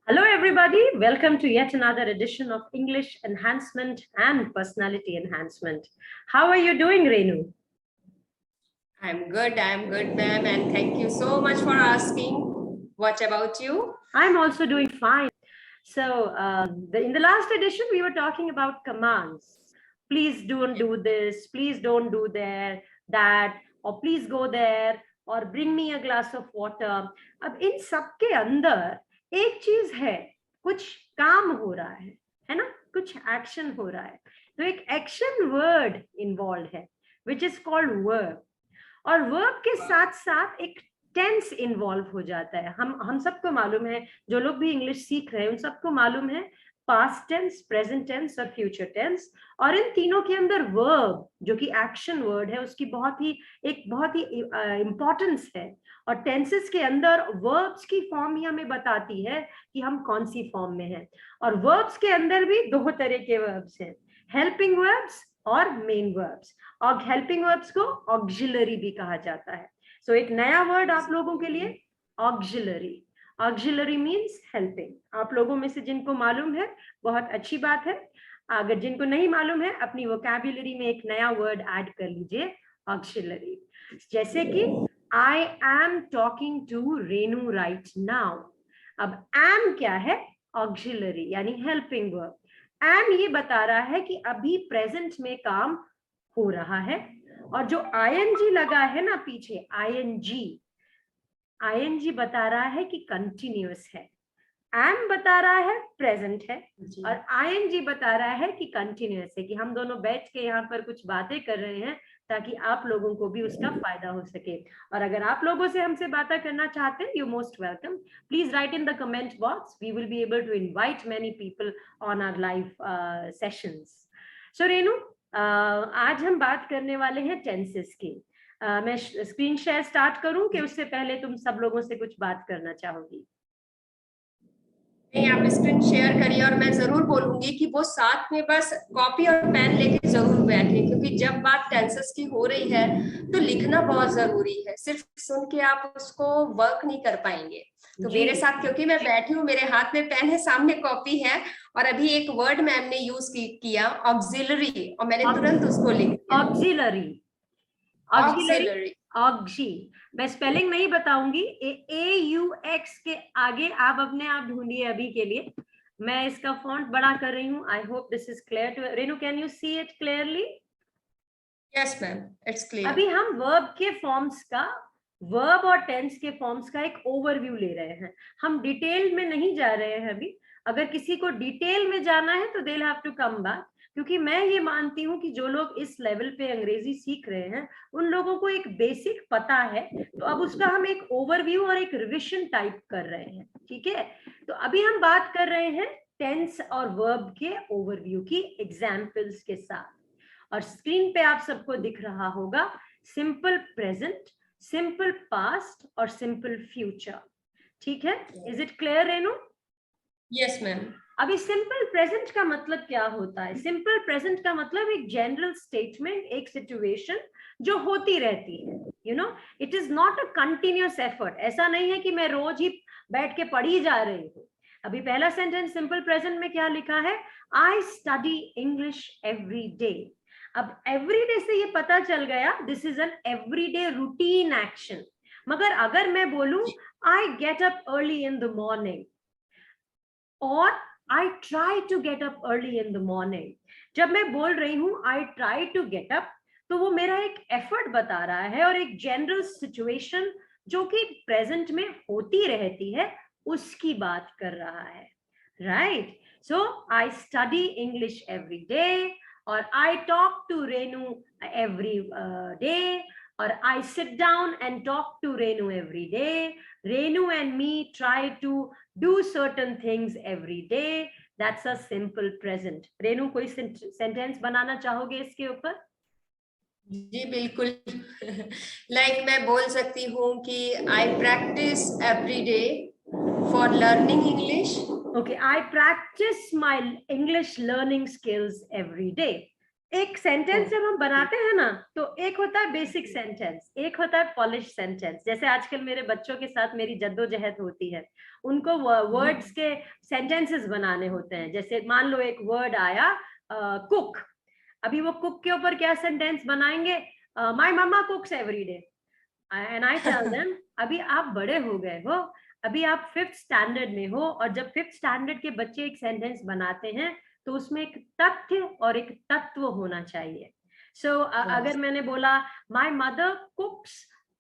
Hello everybody, welcome to yet another edition of English Enhancement and Personality Enhancement. How are you doing, Renu? I'm good, ma'am, and thank you so much for asking. What about you? I'm also doing fine. So, in the last edition, we were talking about commands. Please don't do this, please don't do that, or please go there, or bring me a glass of water. अब इन सबके अंदर एक चीज है, कुछ काम हो रहा है ना, कुछ एक्शन हो रहा है, तो एक एक्शन वर्ड इन्वॉल्व है, विच इज कॉल्ड वर्ब. और वर्ब के साथ साथ एक टेंस इन्वॉल्व हो जाता है. हम सबको मालूम है, जो लोग भी इंग्लिश सीख रहे हैं उन सबको मालूम है पास्ट टेंस, प्रेजेंट टेंस और फ्यूचर टेंस. और इन तीनों के अंदर वर्ब जो कि एक्शन वर्ड है उसकी बहुत ही इंपॉर्टेंस है. और टेंसेस के अंदर वर्ब्स की फॉर्म ही हमें बताती है कि हम कौन सी फॉर्म में हैं. और वर्ब्स के अंदर भी दो तरह के वर्ब्स हैं, हेल्पिंग वर्ब्स और मेन वर्ब्स. और हेल्पिंग वर्ब्स को ऑक्सिलरी भी कहा जाता है. सो एक नया वर्ड आप लोगों के लिए, ऑक्सिलरी. Auxiliary means helping. आप लोगों में से जिनको मालूम है बहुत अच्छी बात है, अगर जिनको नहीं मालूम है अपनी वोकैबुलरी में एक नया वर्ड ऐड कर लीजिए, ऑक्सिलरी. जैसे कि I am talking to Renu right now. अब एम क्या है? ऑक्सिलरी यानी हेल्पिंग वर्ब. एम ये बता रहा है कि अभी प्रेजेंट में काम हो रहा है. और जो आईएनजी लगा है ना पीछे, आईएनजी बता रहा है कि कंटिन्यूअस है. एम बता रहा है प्रेजेंट है, और आईएनजी बता रहा है कि कंटिन्यूअस है, कि हम दोनों बैठ के यहाँ पर कुछ बातें कर रहे हैं ताकि आप लोगों को भी उसका फायदा हो सके. और अगर आप लोगों से हमसे बातें करना चाहते हैं, you most welcome. Please write in the comment box. We will be able to invite many people on our live sessions. So Renu, आज हम बात करने वाले हैं टेंसेस की. मैं स्क्रीन शेयर स्टार्ट करूं कि उससे पहले तुम सब लोगों से कुछ बात करना चाहोगी? नहीं, आप स्क्रीन शेयर करिए और मैं जरूर बोलूंगी कि वो साथ में बस कॉपी और पेन लेके जरूर बैठे, क्योंकि जब बात टेंसेस की हो रही है तो लिखना बहुत जरूरी है. सिर्फ सुन के आप उसको वर्क नहीं कर पाएंगे. तो मेरे साथ, क्योंकि मैं बैठी हूँ, मेरे हाथ में पेन है, सामने कॉपी है, और अभी एक वर्ड मैम ने यूज किया ऑक्सिलरी, और मैंने तुरंत उसको लिख दिया. ऑक्सिलरी. ऑक्सी. मैं स्पेलिंग नहीं बताऊंगी, AUX के आगे आप अपने आप ढूंढिए अभी के लिए. मैं इसका फॉन्ट बड़ा कर रही हूँ. I hope this is clear to Renu. Can you see it clearly? Yes ma'am, it's clear. अभी हम वर्ब के फॉर्म्स का, वर्ब और टेंस के फॉर्म्स का एक ओवरव्यू ले रहे हैं. हम डिटेल में नहीं जा रहे हैं अभी. अगर किसी को डिटेल में जाना है तो they will have to come back, क्योंकि मैं ये मानती हूँ कि जो लोग इस लेवल पे अंग्रेजी सीख रहे हैं उन लोगों को एक बेसिक पता है. तो अब उसका हम एक ओवरव्यू और एक रिविजन टाइप कर रहे हैं. ठीक है, तो अभी हम बात कर रहे हैं टेंस और वर्ब के ओवरव्यू की एग्जाम्पल्स के साथ. और स्क्रीन पे आप सबको दिख रहा होगा सिंपल प्रेजेंट, सिंपल पास्ट और सिंपल फ्यूचर. ठीक है, is it clear Renu? Yes ma'am. अभी सिंपल प्रेजेंट का मतलब क्या होता है? सिंपल प्रेजेंट का मतलब एक जनरल स्टेटमेंट, एक सिचुएशन जो होती रहती है. You know, it is not a continuous effort. ऐसा नहीं है कि मैं रोज ही बैठ के पढ़ी जा रही हूँ. अभी पहला सेंटेंस सिंपल प्रेजेंट में क्या लिखा है? I study English every day. अब एवरीडे से ये पता चल गया this is an everyday routine action. मगर अगर मैं बोलूं I get up early in the morning और I try to get up early in the morning, जब मैं बोल रही हूं I try to get up, तो वो मेरा एक एफर्ट बता रहा है और एक जनरल सिचुएशन जो कि प्रेजेंट में होती रहती है उसकी बात कर रहा है. राइट? सो आई स्टडी इंग्लिश एवरी डे, और I talk to Renu every day, or I sit down and talk to Renu every day. Renu and me try to do certain things every day. That's a simple present. Renu, कोई sentence बनाना चाहोगे इसके ऊपर? जी बिल्कुल. Like मैं बोल सकती हूँ कि I practice every day for learning English. Okay, I practice my English learning skills every day. एक सेंटेंस जब हम बनाते हैं ना, तो एक होता है बेसिक सेंटेंस, एक होता है पॉलिश सेंटेंस। जैसे आजकल मेरे बच्चों के साथ मेरी जद्दोजहद होती है, उनको वर्ड्स के सेंटेंसेस बनाने होते हैं। जैसे मान लो एक वर्ड आया कुक, अभी वो कुक के ऊपर क्या सेंटेंस बनाएंगे? My mamma cooks every day, and I tell them अभी आप बड़े हो गए हो, अभी आप 5th स्टैंडर्ड में हो, और जब 5th स्टैंडर्ड के बच्चे एक सेंटेंस बनाते हैं तो उसमें एक तथ्य और एक तत्व होना चाहिए। सो अगर मैंने बोला my mother cooks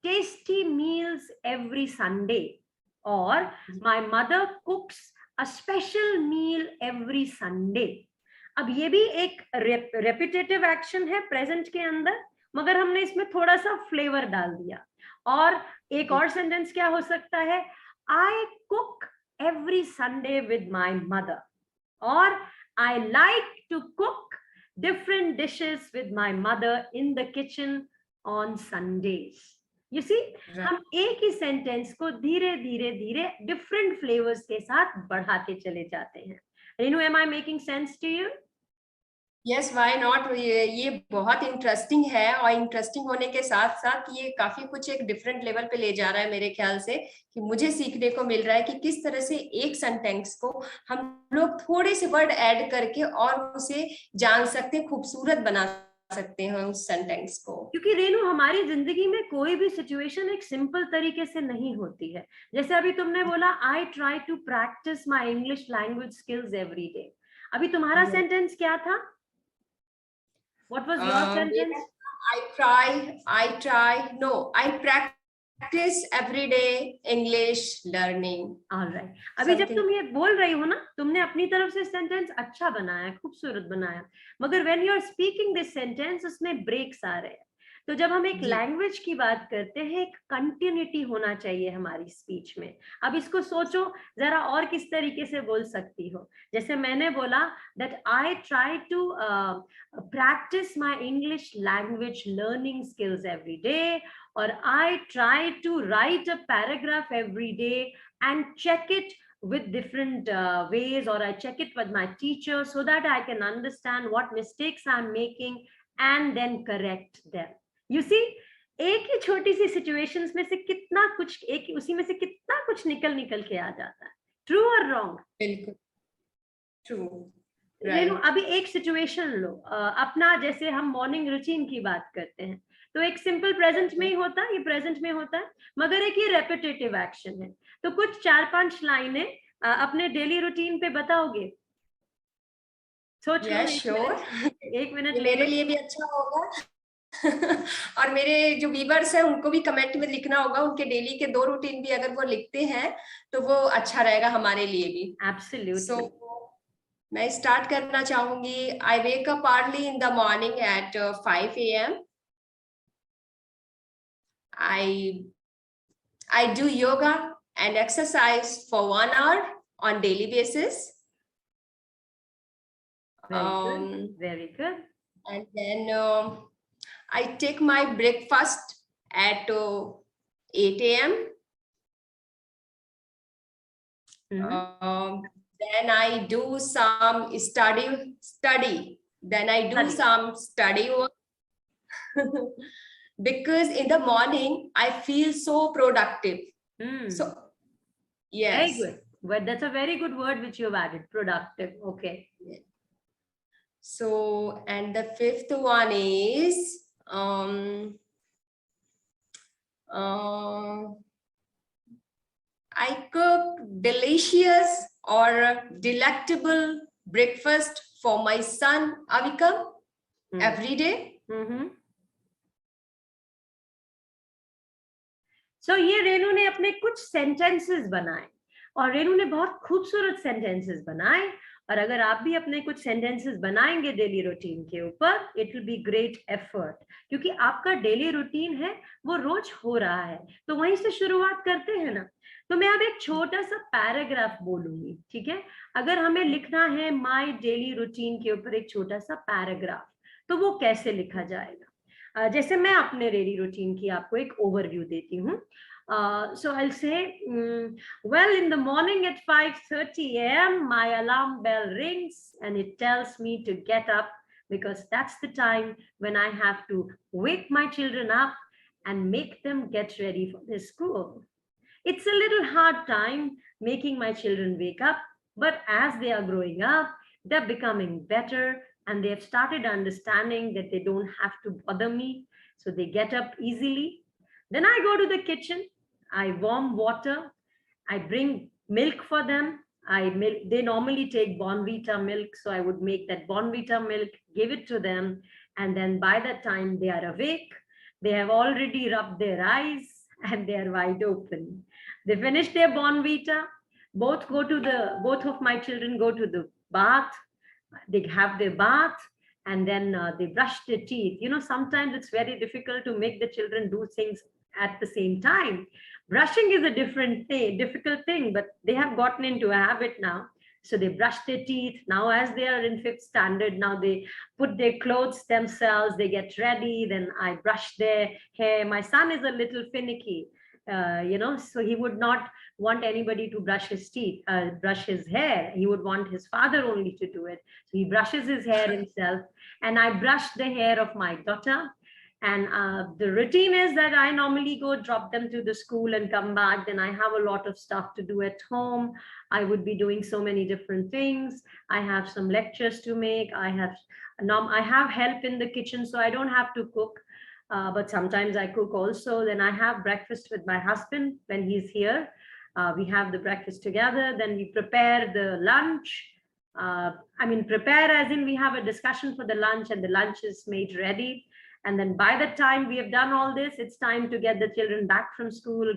tasty meals every Sunday, और my mother cooks a special meal every Sunday, अब ये भी एक रेपिटेटिव एक्शन है प्रेजेंट के अंदर, मगर हमने इसमें थोड़ा सा फ्लेवर डाल दिया। और एक और सेंटेंस क्या हो सकता है? I cook every Sunday with my mother, और I like to cook different dishes with my mother in the kitchen on Sundays. You see, हम एक ही सेंटेंस को धीरे धीरे धीरे डिफरेंट फ्लेवर्स के साथ बढ़ाते चले जाते हैं। Renu, am I making sense to you? Yes, why not. ये बहुत इंटरेस्टिंग है, और इंटरेस्टिंग होने के साथ साथ ये काफी कुछ एक डिफरेंट लेवल पे ले जा रहा है मेरे ख्याल से, कि मुझे सीखने को मिल रहा है कि किस तरह से एक सेंटेंस को हम लोग थोड़े से वर्ड ऐड करके और उसे जान सकते हैं, खूबसूरत बना सकते हैं उस सेंटेंस को। क्योंकि रेनू, हमारी जिंदगी में कोई भी सिचुएशन एक सिंपल तरीके से नहीं होती है। जैसे अभी तुमने बोला I try to practice my English language skills every day, अभी तुम्हारा सेंटेंस क्या था? What was your sentence? I practice every day English learning. Alright, अभी जब तुम ये बोल रही हो ना, तुमने अपनी तरफ से सेंटेंस अच्छा बनाया, खूबसूरत बनाया, मगर when you are speaking this sentence उसमें ब्रेक्स आ रहे हैं। तो जब हम एक लैंग्वेज की बात करते हैं, एक कंटिन्यूटी होना चाहिए हमारी स्पीच में। अब इसको सोचो जरा, और किस तरीके से बोल सकती हो? जैसे मैंने बोला that I try to practice my English language learning skills every day, or I try to write a paragraph every day and check it with different ways, or I check it with my teacher so that I can understand what mistakes I'm making and then correct them. You see, एक ही छोटी सी situations में से कितना कुछ, एक उसी में से कितना कुछ निकल के आ जाता है। ट्रू और रॉन्ग? बिल्कुल ट्रू। रेनू, अभी एक सिचुएशन लो, अपना जैसे हम मॉर्निंग रूटीन की बात करते हैं, तो एक सिंपल प्रेजेंट में ही होता है, ये प्रेजेंट में होता है, मगर एक ये रेपिटेटिव एक्शन है। तो कुछ 4-5 लाइनें अपने डेली रूटीन पे बताओगे? सोच लो। श्योर, एक मिनट मेरे लिए भी अच्छा होगा और मेरे जो व्यूअर्स हैं उनको भी कमेंट में लिखना होगा, उनके डेली के 2 रूटीन भी अगर वो लिखते हैं तो वो अच्छा रहेगा हमारे लिए भी। एब्सोल्युटली। सो मैं स्टार्ट करना चाहूंगी। I wake up early in the morning at 5 AM. I do yoga and exercise for 1 hour on daily basis. Very good. And then I take my breakfast at 8 AM. Then I do some study. Then I do some study work. Because in the morning I feel so productive. So yes, very good. But that's a very good word which you've added, productive. Okay. Yeah. So, and the 5th one is I cook delicious or delectable breakfast for my son Avikam every day. So ये रेनू ने अपने कुछ sentences बनाए, और रेनू ने बहुत खूबसूरत sentences बनाए, और अगर आप भी अपने कुछ सेंटेंसेस बनाएंगे डेली रूटीन के ऊपर, it will be great effort, क्योंकि आपका डेली रूटीन है वो रोज हो रहा है। तो वहीं से शुरुआत करते हैं ना। तो मैं अब एक छोटा सा पैराग्राफ बोलूंगी, ठीक है? अगर हमें लिखना है माय डेली रूटीन के ऊपर एक छोटा सा पैराग्राफ, तो वो कैसे लिखा जाएगा? जैसे मैं अपने डेली रूटीन की आपको एक ओवरव्यू देती हूँ। So I'll say, well, in the morning at 5:30 AM, my alarm bell rings and it tells me to get up because that's the time when I have to wake my children up and make them get ready for their school. It's a little hard time making my children wake up, but as they are growing up, they're becoming better and they have started understanding that they don't have to bother me. So they get up easily. Then I go to the kitchen, I warm water, I bring milk for them. They normally take Bonvita milk, so I would make that Bonvita milk, give it to them, and then by the time they are awake, they have already rubbed their eyes and they are wide open. They finish their Bonvita. Both of my children go to the bath. They have their bath and then they brush their teeth. Sometimes it's very difficult to make the children do things at the same time. Brushing is a difficult thing, but they have gotten into a habit now. So they brush their teeth. Now, as they are in 5th standard, now they put their clothes themselves, they get ready, then I brush their hair. My son is a little finicky, so he would not want anybody to brush his hair. He would want his father only to do it. So he brushes his hair himself, and I brush the hair of my daughter. And the routine is that I normally go drop them to the school and come back. Then I have a lot of stuff to do at home. I would be doing so many different things. I have some lectures to make. I have help in the kitchen, so I don't have to cook. But sometimes I cook also. Then I have breakfast with my husband when he's here. We have the breakfast together. Then we prepare the lunch. Prepare as in we have a discussion for the lunch and the lunch is made ready. And then by the time we have done all this, it's time to get the children back from school,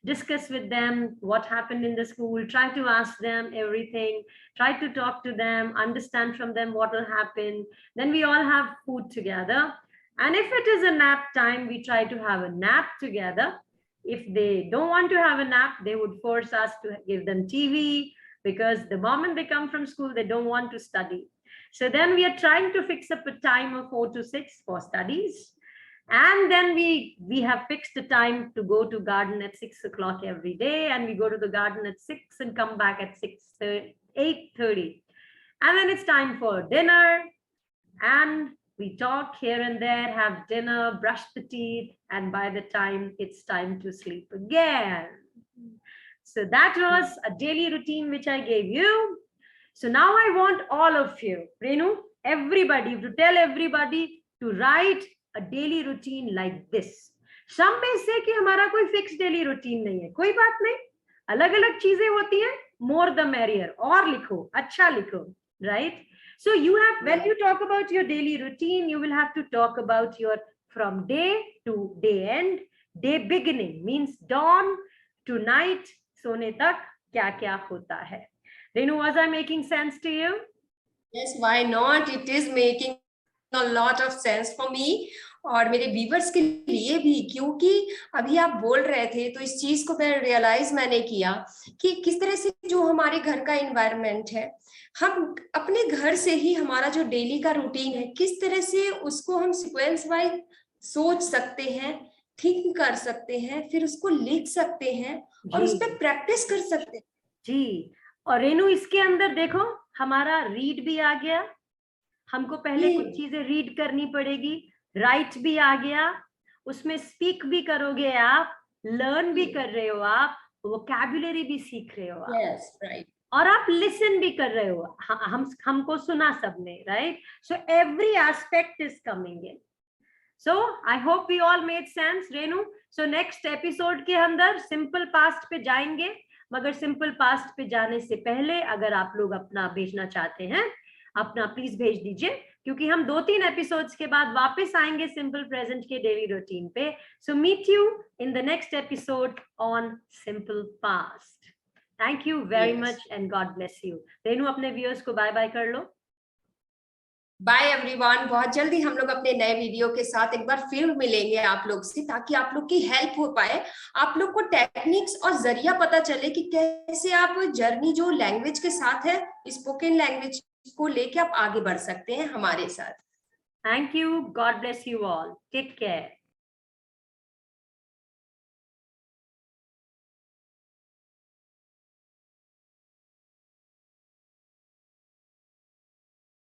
discuss with them what happened in the school, try to ask them everything, try to talk to them, understand from them what will happen. Then we all have food together. And if it is a nap time, we try to have a nap together. If they don't want to have a nap, they would force us to give them TV, because the moment they come from school, they don't want to study. So then we are trying to fix up a time of 4 to 6 for studies. And then we have fixed a time to go to garden at 6 o'clock every day. And we go to the garden at 6 and come back at 8:30. And then it's time for dinner. And we talk here and there, have dinner, brush the teeth. And by the time it's time to sleep again. So that was a daily routine which I gave you. So now I want all of you, Renu, everybody, to tell everybody to write a daily routine like this. Some may say कि हमारा कोई fixed daily routine नहीं है, कोई बात नहीं, अलग-अलग चीजें होती हैं, more the merrier, और लिखो, अच्छा लिखो, right? So when you talk about your daily routine, you will have to talk about your from day to day end. Day beginning means dawn to night, सोने तक क्या-क्या होता है. Renu, was I making sense to you? Yes, why not? It is making a lot of sense for me और मेरे viewers के लिए भी, क्योंकि अभी आप बोल रहे थे तो इस चीज को मैंने किया कि किस तरह से जो हमारे घर का एनवायरनमेंट है, हम अपने घर से ही हमारा जो डेली का रूटीन है, किस तरह से उसको हम सीक्वेंस वाइज सोच सकते हैं, थिंक कर सकते हैं, फिर उसको लिख सकते हैं और उस पर प्रैक्टिस कर सकते हैं जी. और रेनू, इसके अंदर देखो हमारा रीड भी आ गया, हमको पहले कुछ चीजें रीड करनी पड़ेगी, राइट भी आ गया, उसमें स्पीक भी करोगे आप, लर्न भी कर रहे हो आप, वोकैबुलरी भी सीख रहे हो आप. Yes, right. और आप लिसन भी कर रहे हो, हमको सुना सबने, right? So every aspect is coming in. So I hope we all made sense, Renu. So next episode के अंदर सिंपल पास्ट पे जाएंगे, मगर सिंपल पास्ट पे जाने से पहले अगर आप लोग अपना भेजना चाहते हैं, अपना प्लीज भेज दीजिए, क्योंकि हम 2-3 एपिसोड्स के बाद वापस आएंगे सिंपल प्रेजेंट के डेली रूटीन पे. So meet you in the next episode on simple past. Thank you very much and God bless you. Renu, अपने व्यूअर्स को बाय बाय कर लो. Bye everyone. बहुत जल्दी हम लोग अपने नए वीडियो के साथ एक बार फिर मिलेंगे आप लोग से, ताकि आप लोग की हेल्प हो पाए, आप लोग को टेक्निक्स और जरिया पता चले कि कैसे आप जर्नी जो लैंग्वेज के साथ है, स्पोकन लैंग्वेज को लेके आप आगे बढ़ सकते हैं हमारे साथ. Thank you. God bless you all. Take care.